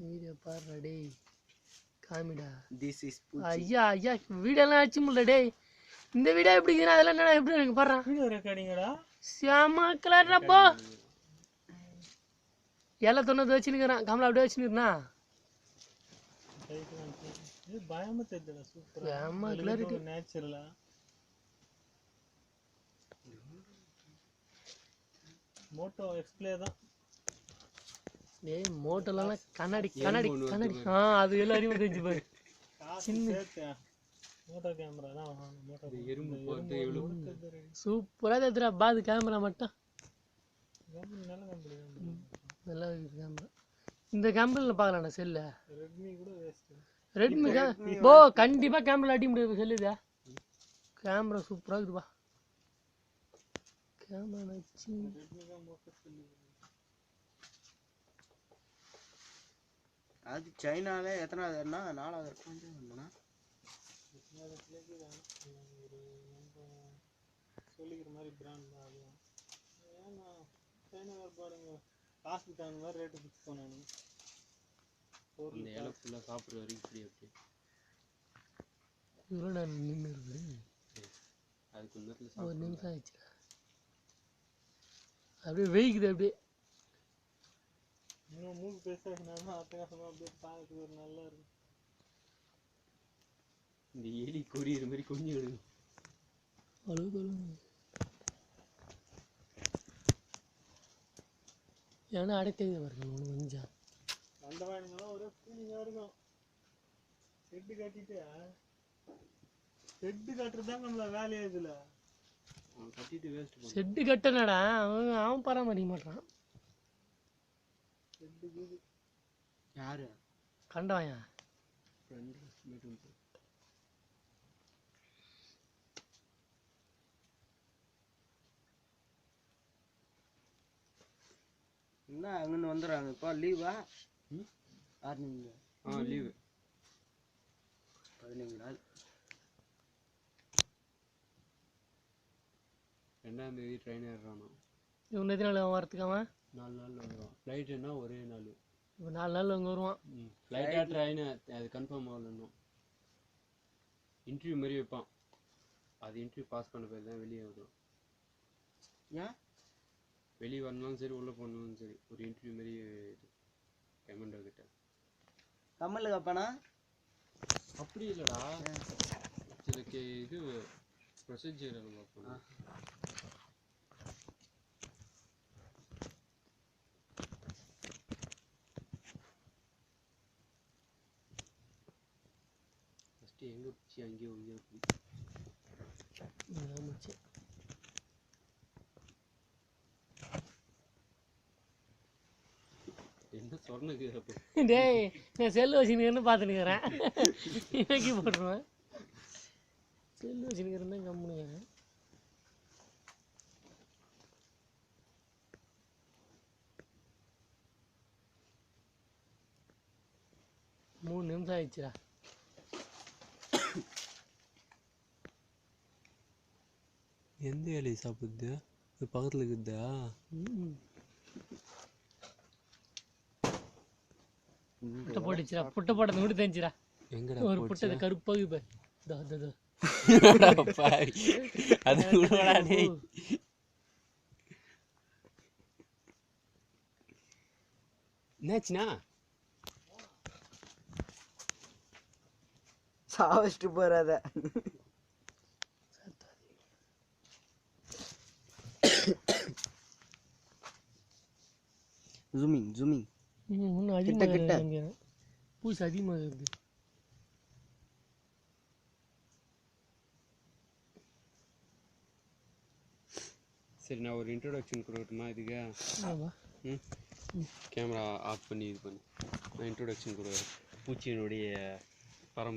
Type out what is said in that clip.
video பாருடா டேய் காமிடா this is ஐயா ஐயா வீடியோலாம் அடிச்சு முடியல டேய் இந்த வீடியோ எப்படி இருக்குதுன்னா அதெல்லாம் என்னடா எப்படி எனக்கு பாடுறான் வீடியோ ரெக்கார்டிங்கடா செம கலர்டா போ எல்லாம் தொண்ணூறு வச்சுன்னுக்குறான் கமலா அப்படியே வச்சுன்னுருண்ணா இது பயமா தெரியுதுடா சூப்பரா செம கிளாரிட்டி நேச்சுரலா மோட்டோ எக்ஸ்ப்ளே தான் டேய் மோட்டோலாம் கண்ணாடி கண்ணாடி கண்ணாடி அது எல்லாரையும் தெரிஞ்சு பாரு சின்ன மோட்டோ கேமரா தான் மோட்டோ எறும்பு போட்டு எவ்வளவு சூப்பரா தெரியுதுடா பாது கேமரா மட்டும் நல்ல கம்பெனி நல்லா இருக்குது கேமரா இந்த கேமரால பார்க்கலாம்டா செல்ல ரெட்மி கூட வேஸ்ட் ரெட்மி போ கண்டிப்பா கேமரா அடி முடியாது செல்லுதா கேமரா சூப்பரா இருக்குதுப்பா கேமரா நச்சு ரெட்மி தான் மோக்கஸ் பண்ணி அது சைனால எத்தனாவதுன்னா 4வது இருக்கும்னா சொல்லிக்கிற மாதிரி பிராண்ட் தான் அது ஏன்னா சைனா பாருங்க காசுக்கு தகுந்த மாதிரி ரேட்டு ஃபிக்ஸ் பண்ணானு இந்த இலை ஃபுல்லாக சாப்பிட்ற வரைக்கும் இப்படி அப்படி இவ்வளோ நேரம் நின்று இருக்குது அதுக்கு நேரத்தில் ஒரு நிமிஷம் ஆயிடுச்சு அப்படியே வெயிக்குது அப்படியே இன்னும் மூக்கு பெருசாகினாலும் அட்டகாசமாக அப்படியே பார்க்கறதுக்கு ஒரு நல்லா இருக்கும் இந்த எலி கொரியிற மாதிரி கொஞ்சம் எடுங்க அளவுக்கு ஏன்னா அடைத்தது பாருங்க ஒன்று கொஞ்சா அந்த வாங்கினாலும் ஒரே ஃபீலிங்காக இருக்கும் ஹெட்டு கட்டிட்டு ஹெட்டு கட்டுறது தான் நம்மள வேலையே இதில் கட்டிட்டு வேஸ்ட் செட்டு கட்டனடா அவன் பராமரிக்க மாட்டான் ஹெட்டு கீது யாரு கண்டவாயா ஃப்ரெண்டு மீட்டிங் என்ன அங்கன்னு வந்துடுறாங்க இப்போ லீவா ஆர்னிங்க லீவு 15 நாள் 2ஆம் தேதி ட்ரெயின் ஏறுறானா இவன் எத்தனை நாள் வரத்துக்கு அவன் 4 நாள் வருவான் ஃப்ளைட்டுன்னா ஒரே நாள் இப்போ 4 நாள் அங்கே வருவான் ஃப்ளைட்டாக ட்ரெயின் அது கன்ஃபார்ம் ஆகல இன்னும் இன்டர்வியூ மாதிரி வைப்பான் அது இன்டர்வியூ பாஸ் பண்ண போய் தான் வெளியே வரும் ஏன் வெளியே வரணும்னாலும் சரி உள்ளே போனாலும் சரி ஒரு இன்டர்வியூ மாதிரி இது கமெண்டோ கிட்ட கம்மலில் கப்பானா அப்படி இல்லைடா சில இது ப்ரொசீஜர் பார்ப்போம் ஃபஸ்ட்டு எங்கே பிடிச்சி அங்கேயே ஒழுங்காக ஆமாச்சு என்ன சொன்னது அப்போ டேய் நான் செல்லு வச்சுன்னு பார்த்துனுக்கிறேன் இன்னைக்கு போட்டுருவேன் செல்லு வச்சுருக்கிறேன் கம்முனுக்கிறேன் 3 நிமிஷம் ஆயிடுச்சுடா எந்த இலையை சாப்பிடுது இது பக்கத்தில் இருக்குதா புட்டை போட்டுச்சுடா புட்டை போட்டது கூட தெரிஞ்சுடா எங்கடா ஒரு புட்டை கருப்பாக இப்போ அது என்னாச்சுண்ணா சாவச்சிட்டு போறாத ஜூமிங் ஜூமிங் இன்னும் அதிகமாக பூசி அதிகமாக இருக்குது சரி நான் ஒரு இன்ட்ரோடக்ஷன் கொடுக்கட்டுமா இதுக்கு கேமரா ஆஃப் பண்ணி இது பண்ணு நான் இன்ட்ரோடக்ஷன் கொடுக்குறேன் பூச்சியினுடைய